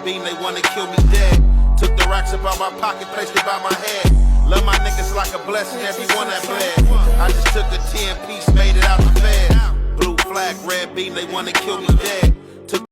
beam, they wanna kill me dead. Took the racks up out my pocket, placed it by my head. Love my niggas like a blessing, everyone that bled. I just took a 10-piece, made it out the bed. Blue flag, red beam, they wanna kill me dead. Took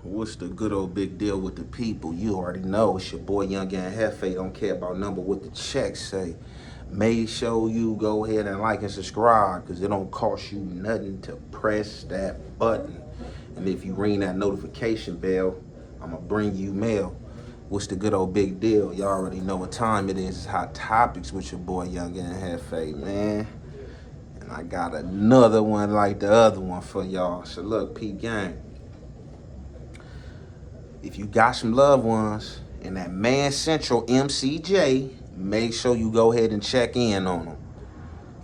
What's the good old big deal with the people? You already know it's your boy Young and Hefe. Don't care about number what the checks say. Make sure you go ahead and like and subscribe, because it don't cost you nothing to press that button. And if you ring that notification bell, I'm gonna bring you mail. What's the good old big deal? Y'all already know what time it is. It's Hot Topics with your boy Young and Hefe, man. And I got another one like the other one for y'all. So look, peep gang. If you got some loved ones in that Man Central MCJ, make sure you go ahead and check in on them.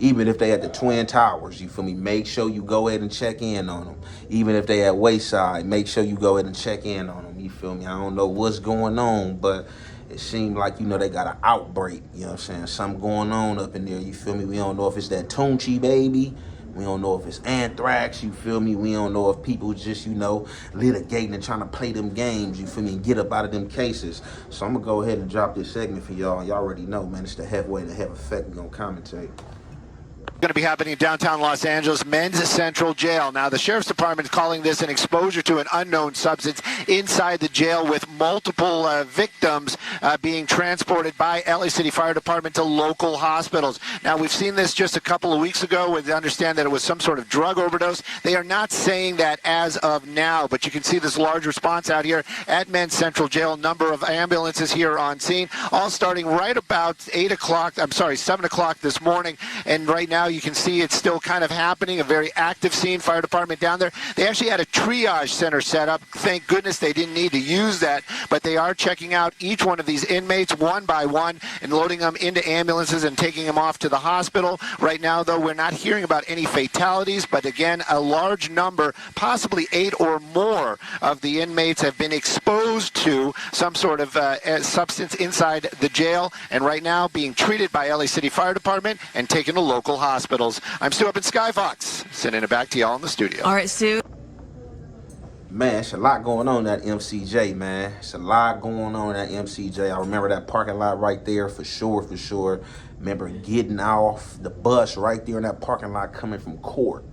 Even if they at the Twin Towers, you feel me? Make sure you go ahead and check in on them. Even if they at Wayside, make sure you go ahead and check in on them. You feel me? I don't know what's going on, but it seemed like, you know, they got an outbreak. You know what I'm saying? Something going on up in there. You feel me? We don't know if it's that Tunchi baby. We don't know if it's anthrax, you feel me? We don't know if people just, you know, litigating and trying to play them games, you feel me, and get up out of them cases. So I'm going to go ahead and drop this segment for y'all. Y'all already know, man, it's the Heavyweight to Heavy Effect. We're going to commentate. Going to be happening in downtown Los Angeles, Men's Central Jail. Now, the Sheriff's Department is calling this an exposure to an unknown substance inside the jail, with multiple victims being transported by LA City Fire Department to local hospitals. Now, we've seen this just a couple of weeks ago. We understand that it was some sort of drug overdose. They are not saying that as of now, but you can see this large response out here at Men's Central Jail. Number of ambulances here on scene, all starting right about 7 o'clock this morning. And right now, you can see it's still kind of happening, a very active scene. Fire department down there. They actually had a triage center set up. Thank goodness they didn't need to use that, but they are checking out each one of these inmates one by one and loading them into ambulances and taking them off to the hospital. Right now, though, we're not hearing about any fatalities, but again, a large number, possibly 8 or more of the inmates have been exposed to some sort of substance inside the jail, and right now being treated by LA City Fire Department and taken to local hospitals. I'm Stu up in Skyfox, sending it back to y'all in the studio. All right, Stu. Man, it's a lot going on at MCJ, man. It's a lot going on at MCJ. I remember that parking lot right there for sure, for sure. Remember getting off the bus right there in that parking lot coming from court.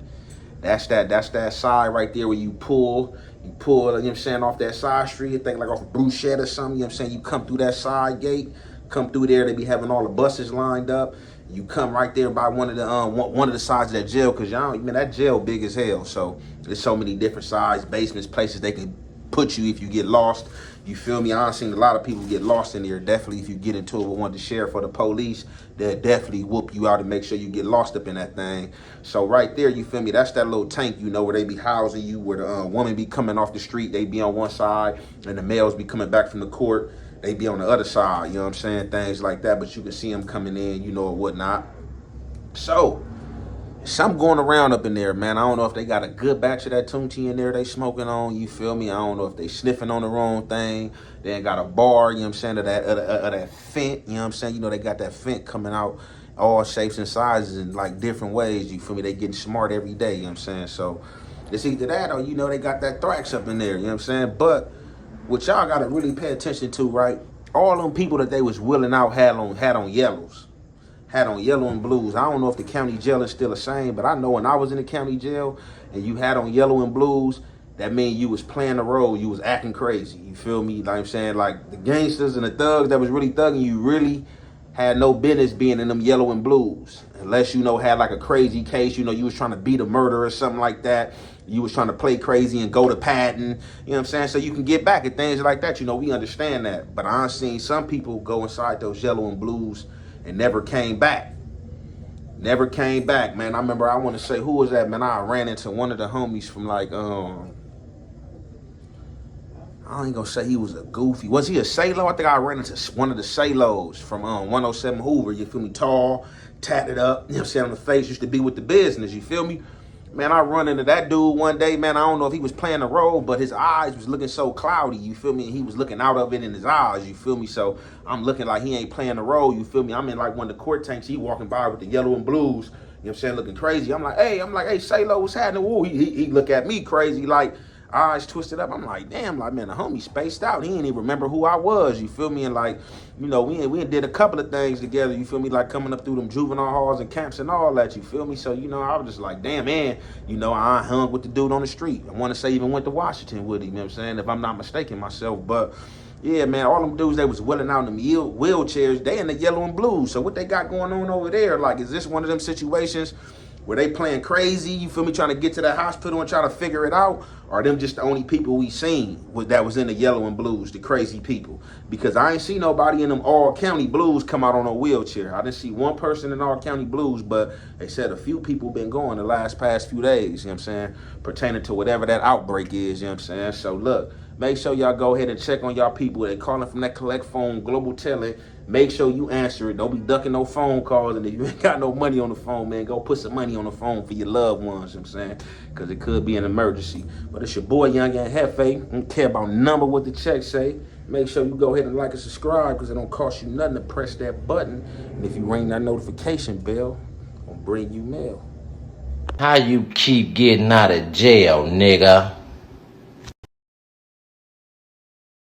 That's that side right there where you pull, you know what I'm saying, off that side street, I think like off of Bruchette or something, you know what I'm saying? You come through that side gate, come through there, they be having all the buses lined up. You come right there by one of the sides of that jail, because y'all, man, that jail big as hell. So there's so many different sides, basements, places they can put you if you get lost. You feel me? I've seen a lot of people get lost in there. Definitely, if you get into it with one of the sheriff or the police, they'll definitely whoop you out and make sure you get lost up in that thing. So right there, you feel me? That's that little tank, you know, where they be housing you, where the woman be coming off the street, they be on one side, and the males be coming back from the court. They be on the other side, you know what I'm saying? Things like that, but you can see them coming in, you know, or whatnot. So, something going around up in there, man. I don't know if they got a good batch of that Tunchi in there they smoking on, you feel me? I don't know if they sniffing on the wrong thing. They ain't got a bar, you know what I'm saying, of that fent, you know what I'm saying? You know, they got that fent coming out all shapes and sizes in like different ways, you feel me? They getting smart every day, you know what I'm saying? So, it's either that or, you know, they got that thrax up in there, you know what I'm saying? But what y'all gotta really pay attention to, right? All them people that they was wheeling out had on yellows. Had on yellow and blues. I don't know if the county jail is still the same, but I know when I was in the county jail and you had on yellow and blues, that mean you was playing the role, you was acting crazy. You feel me? Like I'm saying, like the gangsters and the thugs that was really thugging, you really had no business being in them yellow and blues. Unless, you know, had like a crazy case, you know, you was trying to beat a murder or something like that. You was trying to play crazy and go to Patton, you know what I'm saying? So you can get back at things like that, you know, we understand that. But I've seen some people go inside those yellow and blues and never came back. Never came back, man. I remember, I want to say, who was that, man? I ran into one of the homies from like, I ain't gonna say he was a goofy. Was he a Salo? I think I ran into one of the Salos from 107 Hoover. You feel me? Tall, tatted up. You know what I'm saying? On the face, used to be with the business. You feel me? Man, I run into that dude one day, man. I don't know if he was playing a role, but his eyes was looking so cloudy, you feel me? And he was looking out of it in his eyes, you feel me? So I'm looking like he ain't playing a role, you feel me? I'm in like one of the court tanks. He walking by with the yellow and blues, you know what I'm saying, looking crazy. I'm like, hey, Salo, what's happening? Woo. He look at me crazy, like, eyes twisted up. I'm like, damn, like, man, the homie spaced out. He didn't even remember who I was, you feel me? And like, you know, we did a couple of things together, you feel me? Like coming up through them juvenile halls and camps and all that, you feel me? So, you know, I was just like, damn, man, you know, I hung with the dude on the street. I want to say even went to Washington with him, you know what I'm saying? If I'm not mistaken myself, but yeah, man, all them dudes, they was willing out in them wheelchairs. They in the yellow and blue. So what they got going on over there? Like, is this one of them situations where they playing crazy, you feel me, trying to get to that hospital and trying to figure it out? Or them just the only people we seen that was in the yellow and blues, the crazy people? Because I ain't see nobody in them all county blues come out on a wheelchair. I didn't see one person in all county blues, but they said a few people been going the past few days, you know what I'm saying, pertaining to whatever that outbreak is, you know what I'm saying? So look, make sure y'all go ahead and check on y'all people. They calling from that collect phone, global telling. Make sure you answer it. Don't be ducking no phone calls. And if you ain't got no money on the phone, man, go put some money on the phone for your loved ones, you know what I'm saying? Because it could be an emergency. But it's your boy, Young and Hefe. Don't care about number what the check say. Make sure you go ahead and like and subscribe, because it don't cost you nothing to press that button. And if you ring that notification bell, I'll bring you mail. How you keep getting out of jail, nigga?